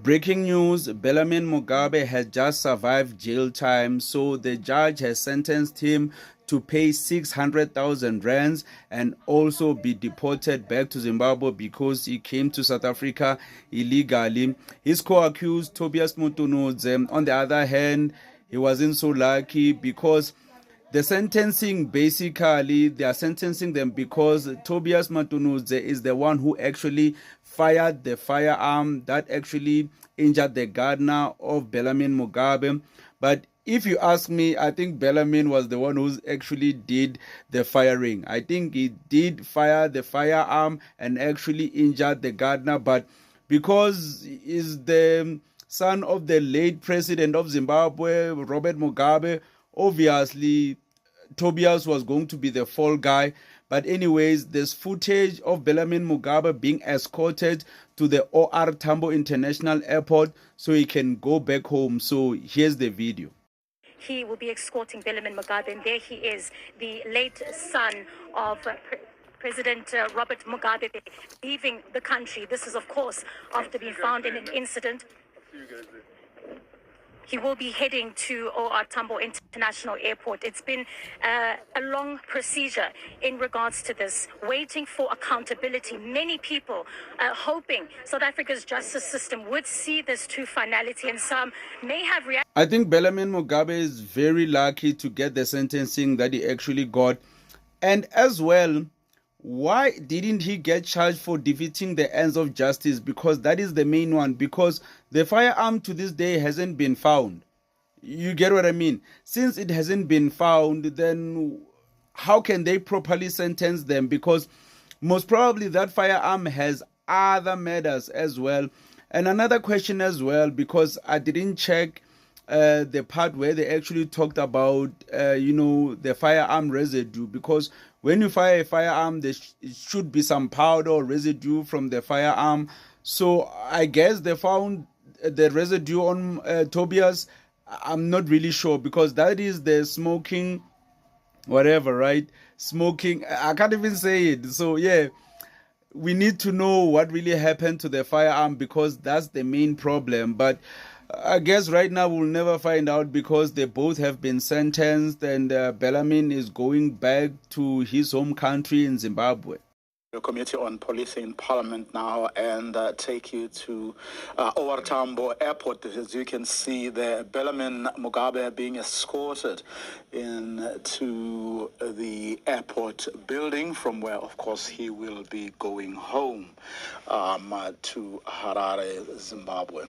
Breaking news, Bellarmine Mugabe has just survived jail time, so the judge has sentenced him to pay 600,000 rands and also be deported back to Zimbabwe because he came to South Africa illegally. His co-accused, Tobias Mutunudze, on the other hand, he wasn't so lucky because the sentencing, basically, they are sentencing them because Tobias Matunudze is the one who actually fired the firearm that actually injured the gardener of Bellarmine Mugabe. But if you ask me, I think Bellarmine was the one who actually did the firing. I think he did fire the firearm and actually injured the gardener, but because he's the son of the late president of Zimbabwe, Robert Mugabe, obviously Tobias was going to be the fall guy. But anyways, there's footage of Bellarmine Mugabe being escorted to the OR Tambo International Airport so he can go back home. So here's the video. He will be escorting Bellarmine Mugabe, and there he is, the late son of President Robert Mugabe, leaving the country. This is, of course, after being found in an incident. He will be heading to OR Tambo International Airport. It's been a long procedure in regards to this, waiting for accountability. Many people hoping South Africa's justice system would see this to finality, and some may have reacted. I think Bellarmine Mugabe is very lucky to get the sentencing that he actually got. And as well, why didn't he get charged for defeating the ends of justice? Because that is the main one. Because the firearm to this day hasn't been found. You get what I mean? Since it hasn't been found, then how can they properly sentence them? Because most probably that firearm has other murders as well. And another question as well, because I didn't check the part where they actually talked about, the firearm residue, because when you fire a firearm, there should be some powder or residue from the firearm. So I guess they found the residue on Tobias. I'm not really sure because that is the smoking, whatever, right? Smoking, I can't even say it. So yeah, we need to know what really happened to the firearm because that's the main problem. But I guess right now we'll never find out because they both have been sentenced and Bellarmine is going back to his home country in Zimbabwe. The Committee on Policing in Parliament now and take you to OR Tambo Airport. As you can see there, Bellarmine Mugabe being escorted into the airport building from where, of course, he will be going home to Harare, Zimbabwe.